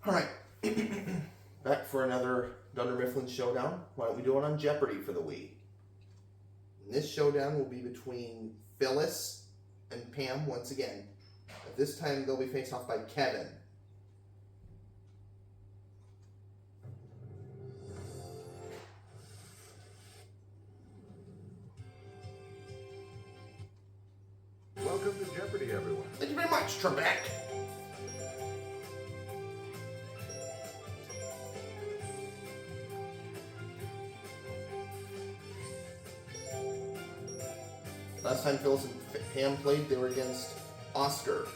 Alright, back for another Dunder Mifflin Showdown. Why don't we do it on Jeopardy for the Wii? And this showdown will be between Phyllis and Pam once again. At this time, they'll be faced off by Kevin. Welcome to Jeopardy, everyone. Thank you very much, Trebek. Last time Phyllis and Pam played, they were against Oscar.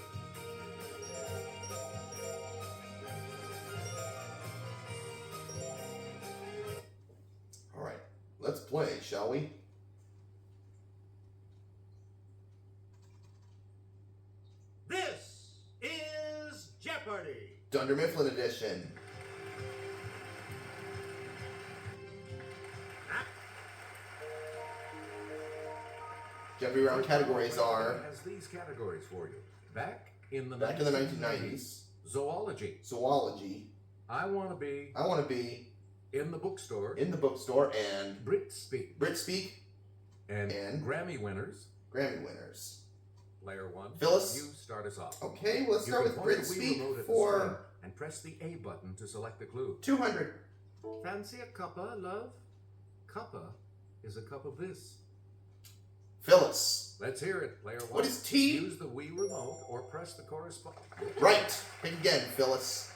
Alright, let's play, shall we? This is Jeopardy! Dunder Mifflin edition. Jeopardy round categories are Has these categories for you. Back in the 1990s, zoology. zoology, I want to be in the bookstore. the bookstore, and Brit Speak. Brit Speak, And and Grammy winners. Grammy winners. Player one. Phyllis. You start us off. Okay, let's You start can with point Brit the Wii Speak remote at the for screen and press the A button to select the clue. 200. Fancy a cuppa, love? Cuppa is a cup of this. Phyllis. Let's hear it, player one. What is tea? Use the Wii remote or press the corresponding. Right. Pick again, Phyllis.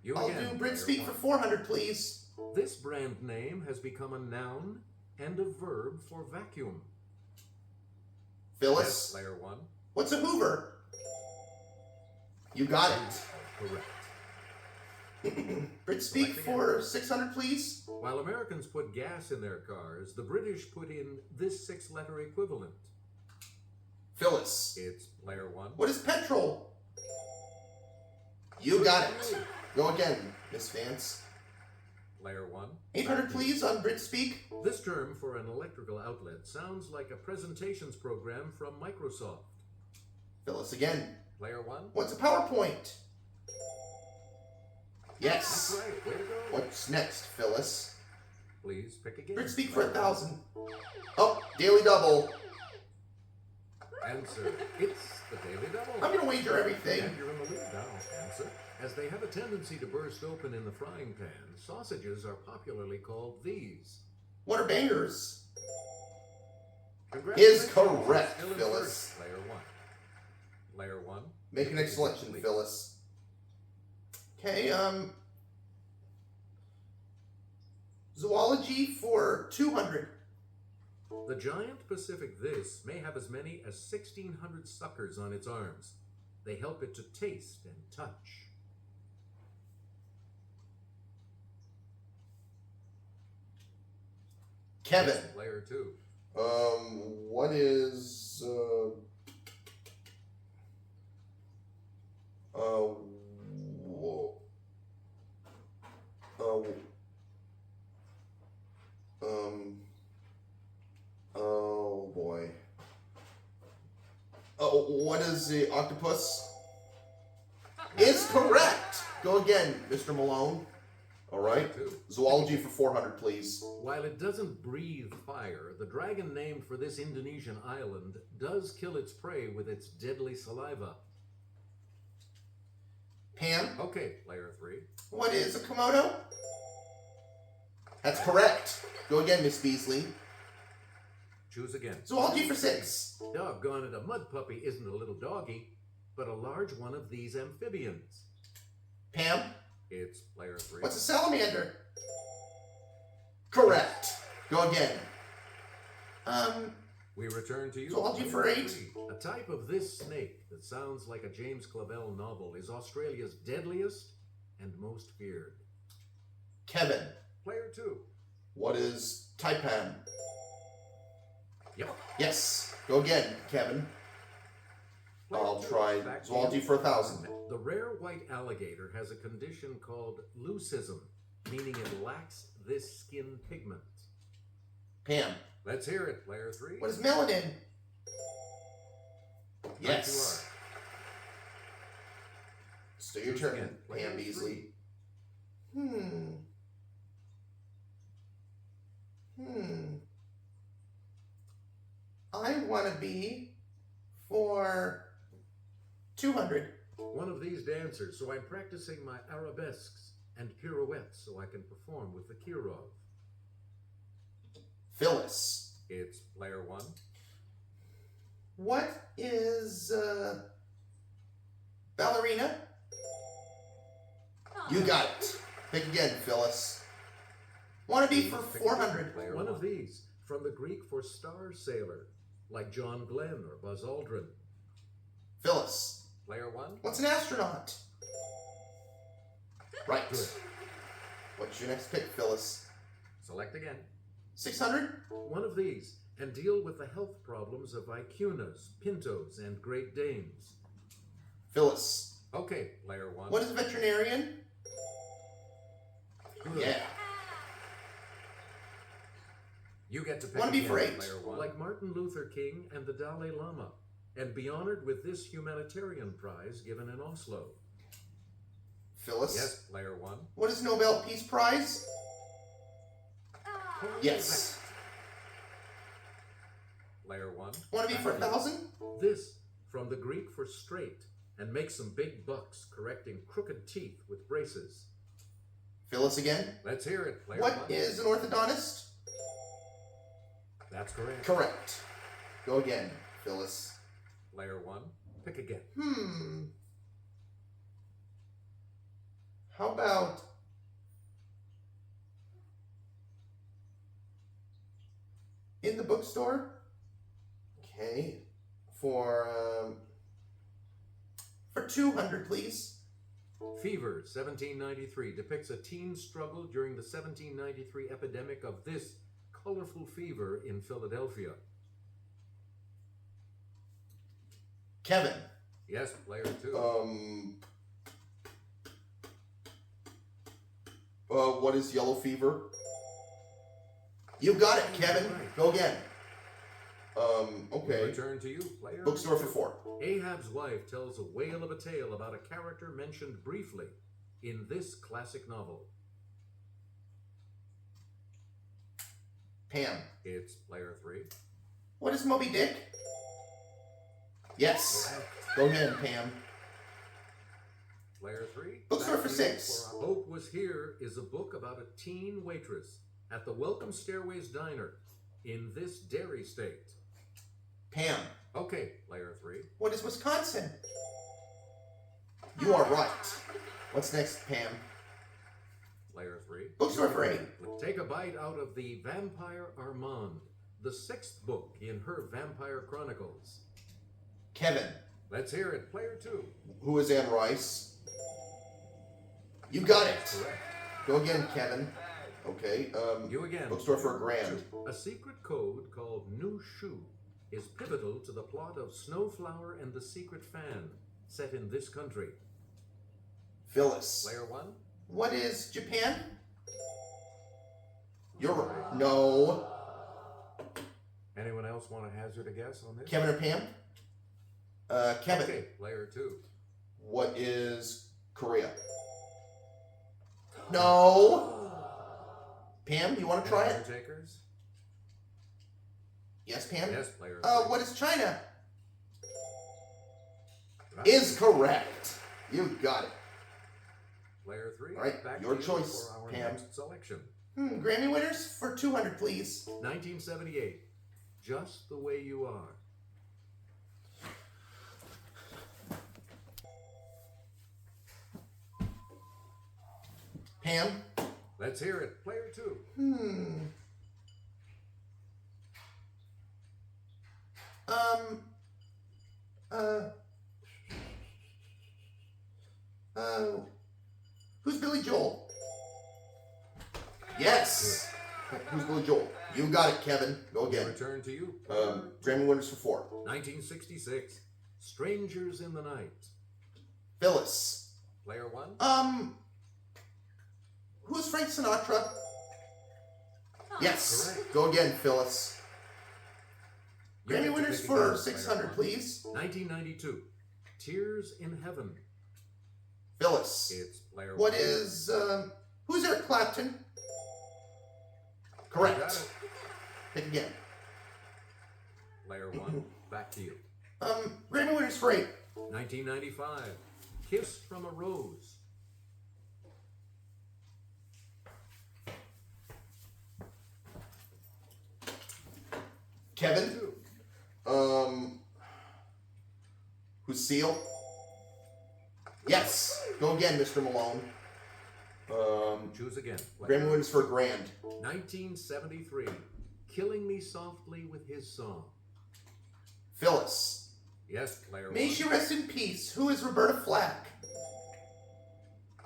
You I'll again, do Brit player Speak one. for 400, please. This brand name has become a noun and a verb for vacuum. Yes, Phyllis. player one. What's a Hoover? You got it. Correct. Brit Speak Select for 600, please. While Americans put gas in their cars, the British put in this six-letter equivalent. Phyllis. It's player one. What is petrol? You got it. Go again, Miss Vance. Player one. 800, please, on Brit Speak. This term for an electrical outlet sounds like a presentations program from Microsoft. Phyllis again. Player one. What's a PowerPoint? Yes. That's right. Way to go. What's next, Phyllis? Please pick again. Brit Speak for 1,000. Oh, Daily Double. Answer. It's the Daily Double. I'm gonna wager everything. And you're in the lead now. Answer. As they have a tendency to burst open in the frying pan, sausages are popularly called these. What are bangers? Congratulations. Is correct, Still in Phyllis. first. Player one. Player one. Make an next selection, Phyllis. Okay, zoology for 200. The giant Pacific this may have as many as 1,600 suckers on its arms. They help it to taste and touch. Kevin. Player two. What is, whoa. Oh boy. Oh, what is the octopus? Is correct. Go again, Mr. Malone. All right. Two. Zoology for 400, please. While it doesn't breathe fire, the dragon named for this Indonesian island does kill its prey with its deadly saliva. Pam, Okay, player three. what is a Komodo? That's correct. Go again, Miss Beasley. Choose again. Zoology for 6. Doggone it, a mud puppy isn't a little doggy, but a large one of these amphibians. Pam, It's player three. what's a salamander? Correct. Go again. We return to you. Zoology for Player 8. three. A type of this snake that sounds like a James Clavell novel is Australia's deadliest and most feared. Kevin, Player two. what is taipan? Yep. Yes. Go again, Kevin. Player I'll two. try Back to zoology you. for 1,000. The rare white alligator has a condition called leucism, meaning it lacks this skin pigment. Pam, Let's hear it, player three. what is melanin? Right Yes. So your Choose turn, again. Player Pam Beasley. three. I want to be for 200. One of these dancers, so I'm practicing my arabesques and pirouettes so I can perform with the Kirov. Phyllis. It's player one. What is ballerina? You got it. Pick again, Phyllis. Want to be for 400. Player one of these, from the Greek for star sailor, like John Glenn or Buzz Aldrin. Phyllis. Player one. What's an astronaut? Right. Good. What's your next pick, Phyllis? Select again. 600? One of these, and deal with the health problems of vicunas, pintos, and Great Danes. Phyllis. Okay, player one. What is a veterinarian? Good. Yeah. You get to pick Wanna be again, for 8. player one. Like Martin Luther King and the Dalai Lama, and be honored with this humanitarian prize given in Oslo. Phyllis. Yes, player one. What is Nobel Peace Prize? Yes. Player one. Want to be for 1,000? This, from the Greek for straight, and make some big bucks correcting crooked teeth with braces. Phyllis again. Let's hear it, player What one. is an orthodontist? That's correct. Correct. Go again, Phyllis. Player one. Pick again. How about in the bookstore? Okay. For 200, please. Fever, 1793, depicts a teen's struggle during the 1793 epidemic of this colorful fever in Philadelphia. Kevin. Yes, player two. What is yellow fever? You got it, Kevin. Go again. Okay. Return to you, player. Bookstore for 4. Ahab's wife tells a whale of a tale about a character mentioned briefly in this classic novel. Pam. It's player three. What is Moby Dick? Yes. Go ahead, Pam. Player three. Bookstore for Back to 6. you. Hope Was Here is a book about a teen waitress at the Welcome Stairways Diner in this dairy state. Pam. Okay, player three. What is Wisconsin? You are right. What's next, Pam? Player three. Bookstore for 8. Take a bite out of the Vampire Armand, the 6th book in her Vampire Chronicles. Kevin. Let's hear it, player two. Who is Anne Rice? You got it. Correct. Go again, Kevin. Okay. You again. Bookstore for $1,000. A secret code called New Shoe is pivotal to the plot of Snowflower and the Secret Fan, set in this country. Phyllis. Player one. What is Japan? You're no. Anyone else want to hazard a guess on this? Kevin or Pam? Kevin. Okay, player two. What is Korea? No. Pam, you want to try it? Takers? Yes, Pam? Yes, player What is China? Right. Is correct. You got it. Player three. All right, Back your to you choice, for our Pam. next selection. Grammy winners for 200, please. 1978. Just the Way You Are. Pam? Let's hear it. Player two. Who's Billy Joel? Yes. Who's Billy Joel? You got it, Kevin. Go again. Return to you. Grammy winners for 4. 1966. Strangers in the Night. Phyllis. Player one. Who's Frank Sinatra? Yes. Correct. Go again, Phyllis. You get Grammy to winners pick for again, 600, player one. please. 1992. Tears in Heaven. Phyllis. It's player What one. is, who's Eric Clapton? You got Correct. it. Pick again. Player one, back to you. Grammy winners for 8. 1995, Kiss from a Rose. Kevin. Who's Seal? Yes. Go again, Mr. Malone. Choose again. Player Grammy winners for Grand. 1973, Killing Me Softly with His Song. Phyllis. Yes, player May one. she rest in peace. Who is Roberta Flack?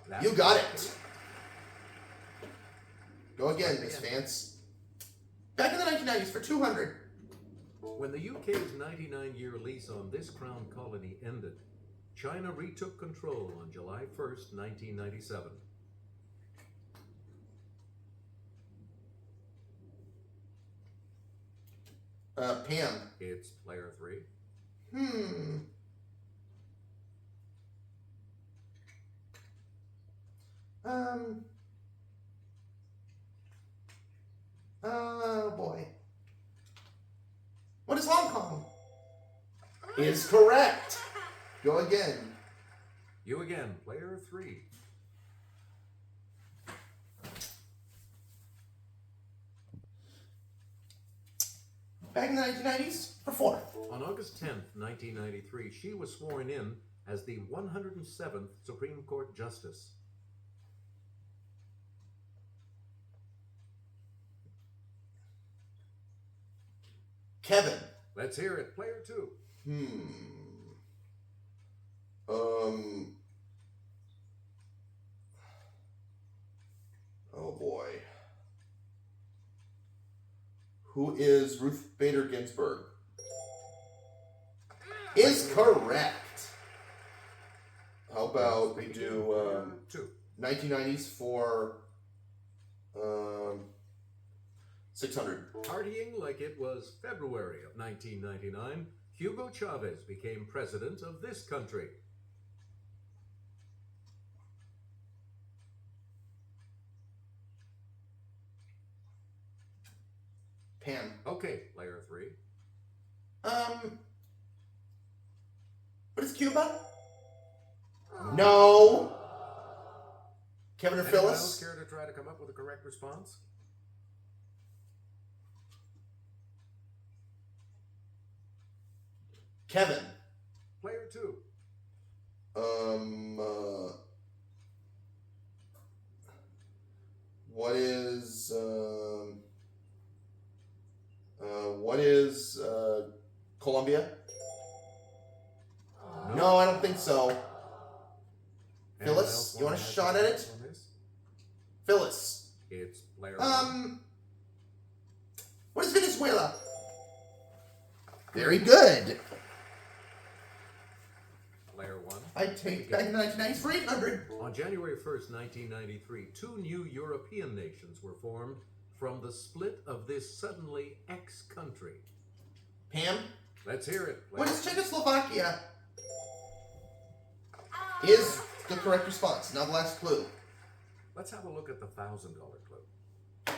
That's You got correct. it. Go again, Miss Vance. Back in the 1990s for 200. When the UK's 99-year lease on this crown colony ended, China retook control on July 1st, 1997. Pam. It's player three. Oh boy. What is Hong Kong? Is correct. Go again. You again, player three. Back in the 1990s for 4. On August 10th, 1993, she was sworn in as the 107th Supreme Court Justice. Kevin. Let's hear it, player two. Oh boy. Who is Ruth Bader Ginsburg? Is correct. How about we do two. 1990s for 600. Partying like it was February of 1999, Hugo Chavez became president of this country. Pam. Okay, player three. What is Cuba? No. Kevin or Anyone else Phyllis? care to try to come up with a correct response? Kevin. Player two. What is Colombia? No, I don't think so. Anyone Phyllis, else you want a have shot at it? thoughts on this? Phyllis. It's player one. What is Venezuela? Very good. Player one. I take back in the 1990s for 800. On January 1st, 1993, two new European nations were formed from the split of this suddenly ex-country. Pam, Let's hear it. what is Czechoslovakia? Is the correct response. Now the last clue. Let's have a look at the $1,000 clue.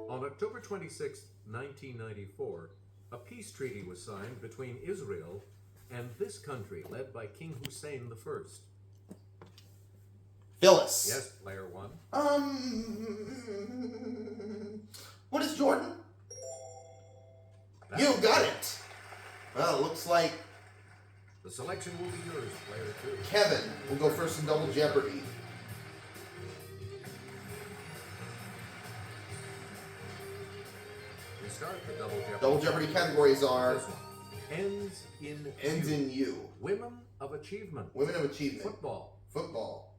On October 26, 1994, a peace treaty was signed between Israel and this country, led by King Hussein I. Phyllis. Yes, player one. What is Jordan? That's You got it. Well, looks like The selection will be yours, player two. Kevin will go first in Double Jeopardy. We start the Double Jeopardy. Double Jeopardy categories are This one. Ends in Ends U. in U. Women of Achievement. Women of Achievement. Football. Football.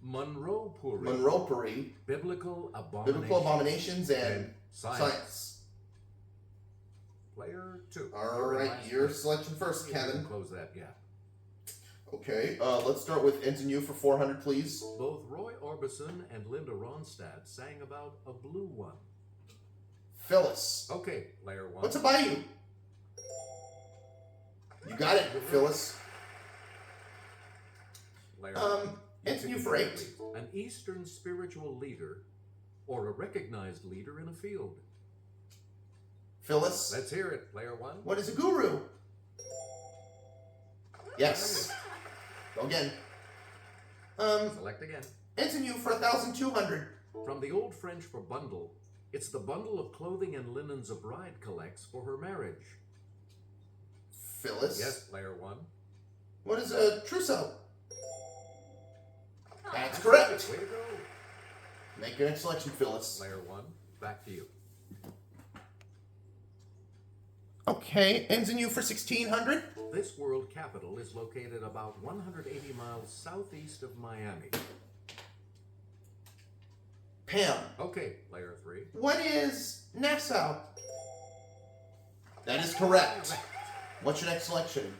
Monroe-Puri. Monroe-Puri. Biblical Abominations. Biblical Abominations and And Science. Science. Player two. All right, your selection first, See if we can Kevin. Close that gap. Okay, let's start with Ends in U for 400, please. Both Roy Orbison and Linda Ronstadt sang about a blue one. Phyllis. Okay, player one. What's a bayou? You got it, Phyllis. Player one. Answer you pick for again, 8. please. An Eastern spiritual leader or a recognized leader in a field. Phyllis. Let's hear it, player 1. What is a guru? Yes. Go again. Select again. Answer you for 1,200. From the Old French for bundle, it's the bundle of clothing and linens a bride collects for her marriage. Phyllis. Yes, player 1. What is a trousseau? That's correct. Way to go. Make your next selection, Phyllis. Player 1, back to you. Okay, ends in you for 1,600. This world capital is located about 180 miles southeast of Miami. Pam. Okay, player 3. What is Nassau? That is correct. What's your next selection?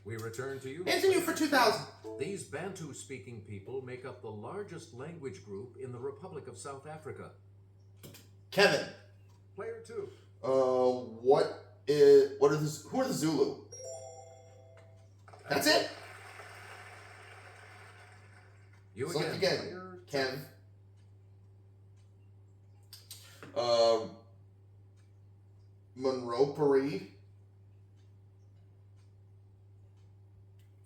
We return to you. Ends in you for 2,000. These Bantu-speaking people make up the largest language group in the Republic of South Africa. Kevin. Player 2. Who are the Zulu? That's it. You Select again. again. Player Kev. 2. Monroe Paris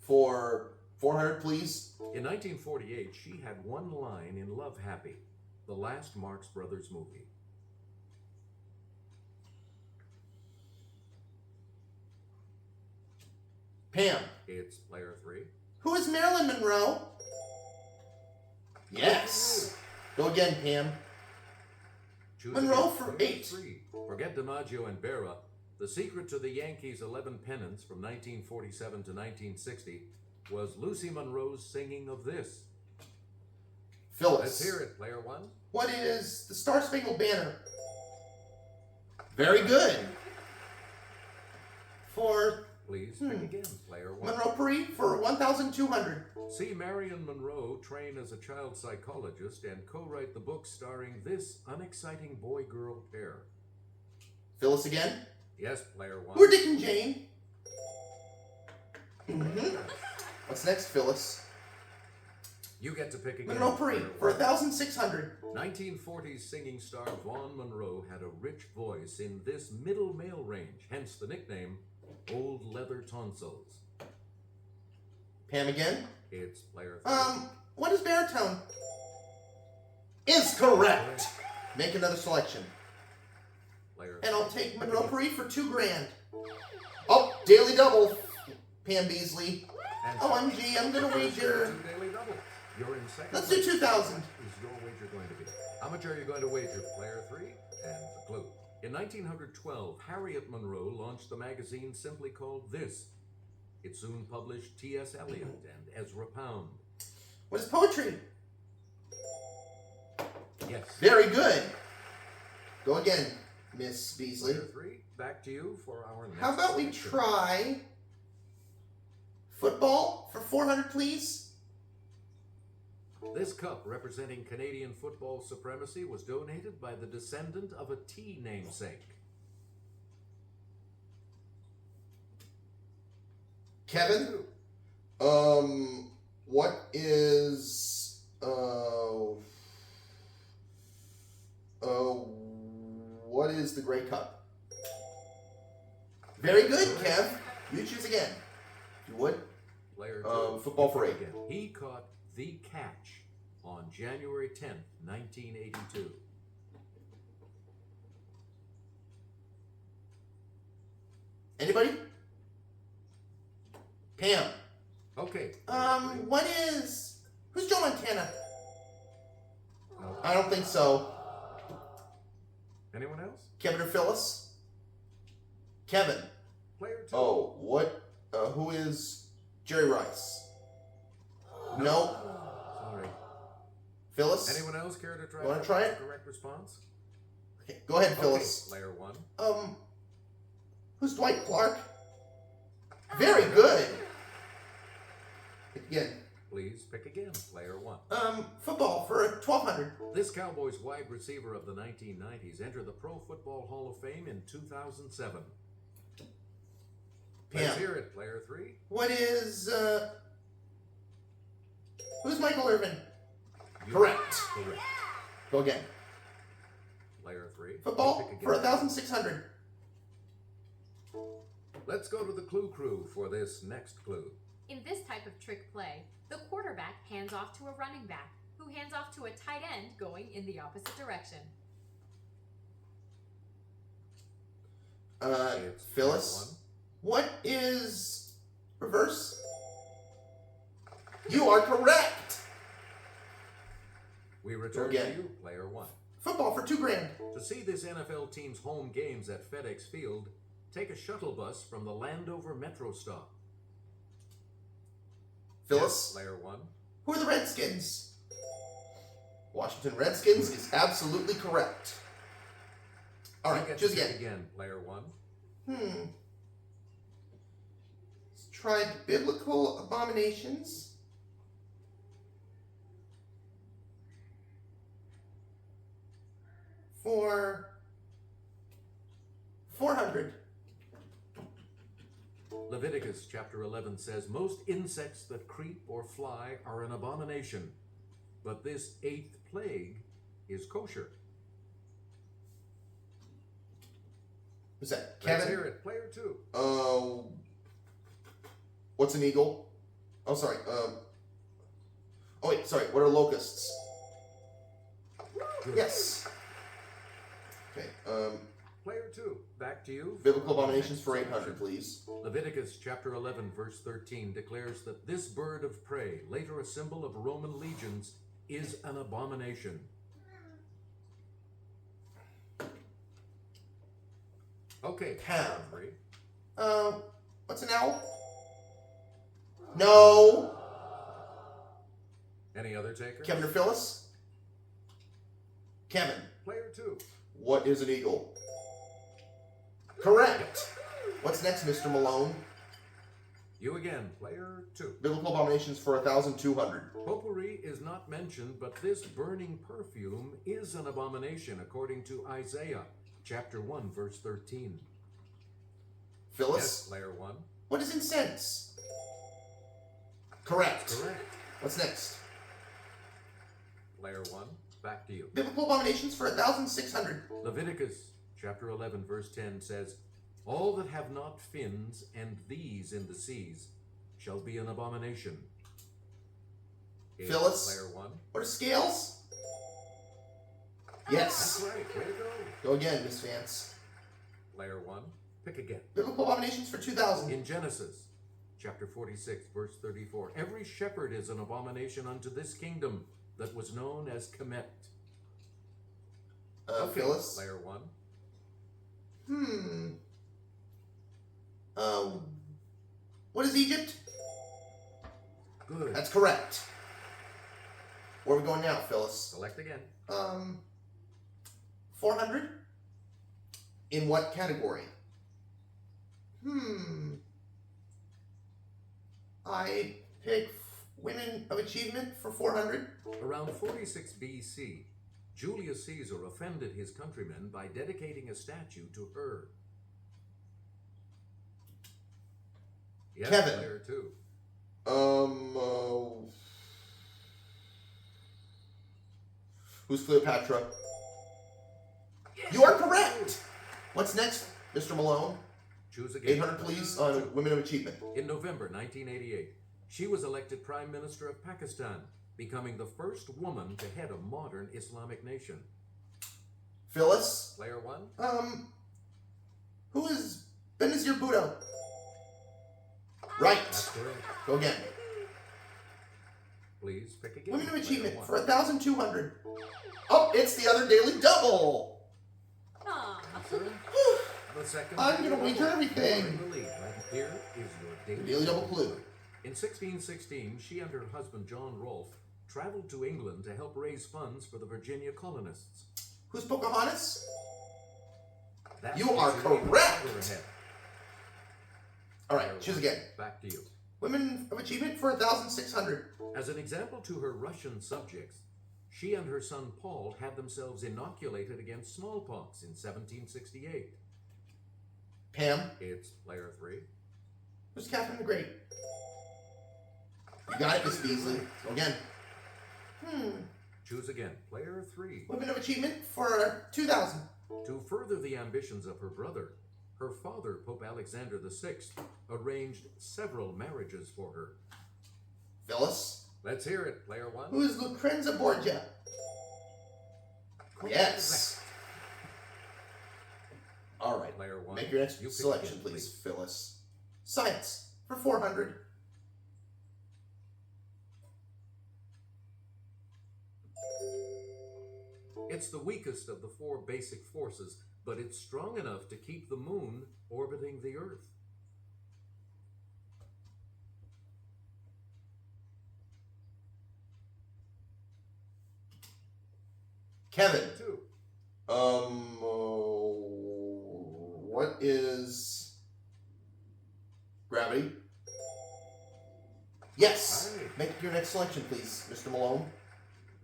for 400, please. In 1948, she had one line in Love Happy, the last Marx Brothers movie. Pam. It's player 3. Who is Marilyn Monroe? Yes. Go again, Pam. Choose Monroe again. for Player 8. 3. Forget DiMaggio and Berra. The secret to the Yankees' 11 pennants from 1947 to 1960 was Lucy Monroe's singing of this. Phyllis. Let's hear it, player 1. What is the Star Spangled Banner? Very good. For Please pick again, player 1. Monroe Paris for 1,200. See Marion Monroe train as a child psychologist and co-write the book starring this unexciting boy-girl pair. Phyllis again. Yes, player 1. Who are Dick and Jane? What's next, Phyllis? You get to pick again. Monroe Paris player for 1. 1,600. 1940s singing star Vaughn Monroe had a rich voice in this middle male range, hence the nickname Old Leather Tonsils. Pam again. It's player 3. What is baritone? Is correct. Make another selection. Player And I'll 3. take Monroe Paris for $2,000. Oh, daily double. Pam Beasley. And OMG, I'm gonna wager. Two daily double. You're in second. Let's do 2,000. What is your wager going to be? How much are you going to wager? Player 3 and the clue. In 1912, Harriet Monroe launched the magazine simply called This. It soon published T.S. Eliot and Ezra Pound. What is poetry? Yes. Very good. Go again, Miss Beasley. Player 3, back to you for our next How about we selection. try football for 400, please? This cup, representing Canadian football supremacy, was donated by the descendant of a tea namesake. Kevin? What is what is the Grey Cup? Very good, Kev. You choose again. If you would. Player 2. Football for 8. Again. He caught the catch on January 10th, 1982. Anybody? Pam. Okay. Who's Joe Montana? No. I don't think so. Anyone else? Kevin or Phyllis? Kevin. Player 2. Oh, what? Who is Jerry Rice? No. Sorry. Phyllis? Anyone else care to try? You wanna try it? Correct response. Okay, go ahead, Okay, Phyllis. player 1. Who's Dwight Clark? Very good. Again. Please pick again. Player 1. Football for 1,200. This Cowboys wide receiver of the 1990s entered the Pro Football Hall of Fame in 2007. Let's Pam. hear it. Player 3. What is, who's Michael Irvin. You Correct. are correct. Go again. Player 3. Football Pick again. for 1,600. Let's go to the clue crew for this next clue. In this type of trick play, the quarterback hands off to a running back, who hands off to a tight end going in the opposite direction. It's Phyllis, player what is reverse? You are correct. 1. We return Again. to you, player 1. Football for $2,000. To see this NFL team's home games at FedEx Field, take a shuttle bus from the Landover Metro stop. Phyllis, Yes, player 1. who are the Redskins? Washington Redskins is absolutely correct. All You right, get choose to pick again. again, player 1. Let's try biblical abominations. For 400. Leviticus chapter 11 says, most insects that creep or fly are an abomination, but this 8th plague is kosher. Who's that? Let's Kevin? hear it, player 2. What's an eagle? Oh, sorry. Oh, wait, sorry. What are locusts? Good. Yes. Okay. Player 2, back to you. Biblical abominations for 800, please. Leviticus chapter 11, verse 13 declares that this bird of prey, later a symbol of Roman legions, is an abomination. Okay, Pam. player 3. What's an owl? No. Any other takers? Kevin or Phyllis? Kevin, Player 2. what is an eagle? Correct. What's next, Mr. Malone? You again, player 2. Biblical abominations for 1,200. Potpourri is not mentioned, but this burning perfume is an abomination according to Isaiah chapter 1, verse 13. Phyllis, Yes, player 1. what is incense? Correct. Correct. What's next? Player 1, back to you. Biblical abominations for 1,600. Leviticus chapter 11, verse 10 says, all that have not fins and these in the seas shall be an abomination. It's Phyllis? Player 1. What are scales? Yes. That's right. Way to go. Go again, Miss Vance. Player 1. Pick again. Biblical abominations for 2,000. In Genesis chapter 46, verse 34, every shepherd is an abomination unto this kingdom that was known as Kemet. Okay, Phyllis. Player 1. What is Egypt? Good. That's correct. Where are we going now, Phyllis? Select again. 400? In what category? I pick Women of Achievement for 400. Around 46 BC, Julius Caesar offended his countrymen by dedicating a statue to her. Yes, Kevin. Player 2. Who's Cleopatra? Yes. You are correct. What's next, Mr. Malone? Choose again. 800, please, on Women of Achievement. In November 1988, she was elected Prime Minister of Pakistan, becoming the first woman to head a modern Islamic nation. Phyllis? Player 1. Who is Benazir Bhutto? Right. That's correct. Go again. Please pick again. Women of Player Achievement 1. for 1,200. Oh, it's the other daily double. Aw. Sir, the second I'm gonna daily wager double. everything. You're in the lead. Right here is your Daily double clue. In 1616, she and her husband John Rolfe traveled to England to help raise funds for the Virginia colonists. Who's Pocahontas? That You puts are even correct. further ahead. All Player right, choose 1. again. Back to you. Women of Achievement for 1,600. As an example to her Russian subjects, she and her son Paul had themselves inoculated against smallpox in 1768. Pam, It's player 3. who's Catherine the Great? You got it, Miss Beasley. Go again. Choose again. Player 3. Women of Achievement for 2,000. To further the ambitions of her brother, her father, Pope Alexander VI, arranged several marriages for her. Phyllis. Let's hear it, Player 1. Who is Lucrenza Borgia? Yes. All right. Player 1. Make your next You pick selection, again, please, Phyllis. Science for 400. It's the weakest of the 4 basic forces, but it's strong enough to keep the moon orbiting the Earth. Kevin. 2. What is gravity? Yes. Right. Make your next selection, please, Mr. Malone.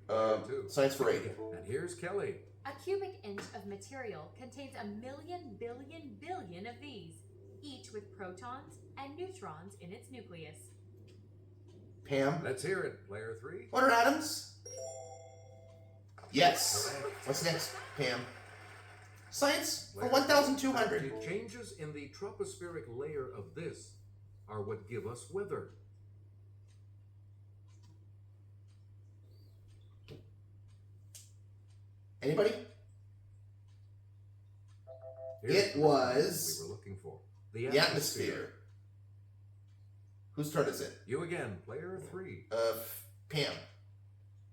2. Science for 8. And here's Kelly. A cubic inch of material contains 1,000,000,000,000,000 of these, each with protons and neutrons in its nucleus. Pam. Let's hear it, Player 3. What are atoms? Yes. Correct. What's next, Pam? Science for Player 1,200. The changes in the tropospheric layer of this are what give us weather. Anybody? Here's It the was we were looking for. The the atmosphere. Whose turn is it? You again, Player 3. Pam.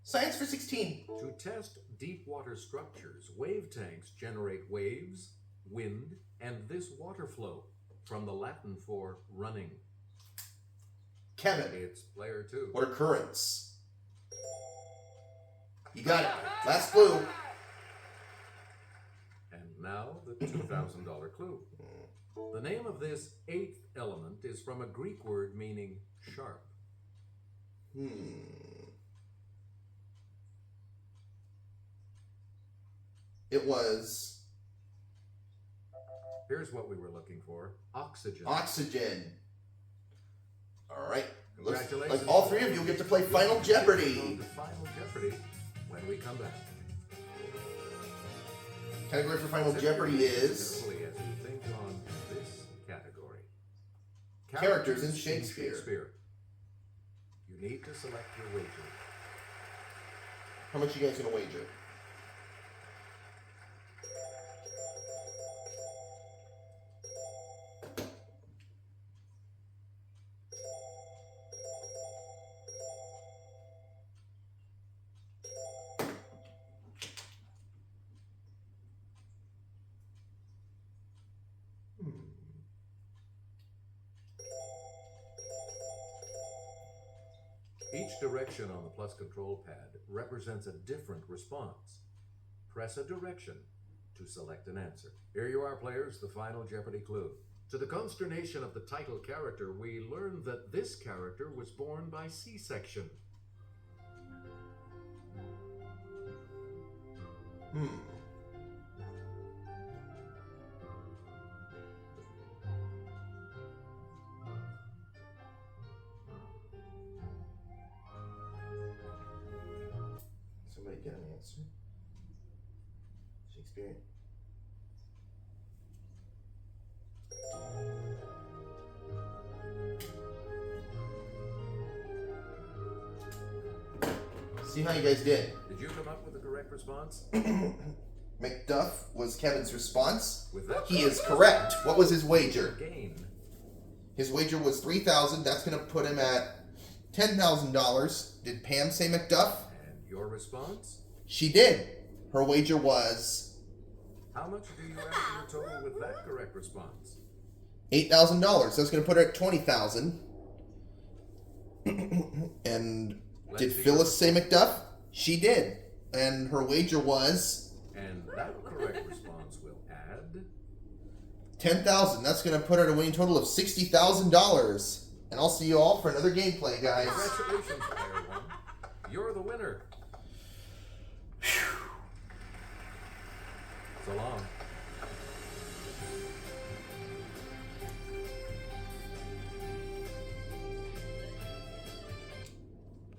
Science for 16. To test deep water structures, wave tanks generate waves, wind, and this water flow, from the Latin for running. Kevin. It's Player 2. What are currents? You got it. Last clue. And now the $2,000 clue. The name of this 8th element is from a Greek word meaning sharp. It was Here's what we were looking for. Oxygen. oxygen. All right. Looks Congratulations. like all 3 of you get to play Final Jeopardy. The Final Jeopardy when we come back. Category for Final Jeopardy is Carefully as you think on this category. Characters in Shakespeare. You need to select your wager. how much you guys gonna wager? Each direction on the plus control pad represents a different response. Press a direction to select an answer. Here you are, players, the Final Jeopardy clue. To the consternation of the title character, we learn that this character was born by C-section. Somebody get an answer. Shakespeare. See how you guys did. Did you come up with the correct response? Macduff was Kevin's response. With that, He is correct. What was his wager? gain. His wager was $3,000. That's going to put him at $10,000. Did Pam say Macduff? And your response? She did. Her wager was How much do you add to your total with that correct response? $8,000. That's going to put her at $20,000. And Let's did see Phyllis say Macduff? She did. And her wager was And that correct response will add. $10,000. That's going to put her at a winning total of $60,000. And I'll see you all for another gameplay, guys. Congratulations, player 1. You're the winner. So long.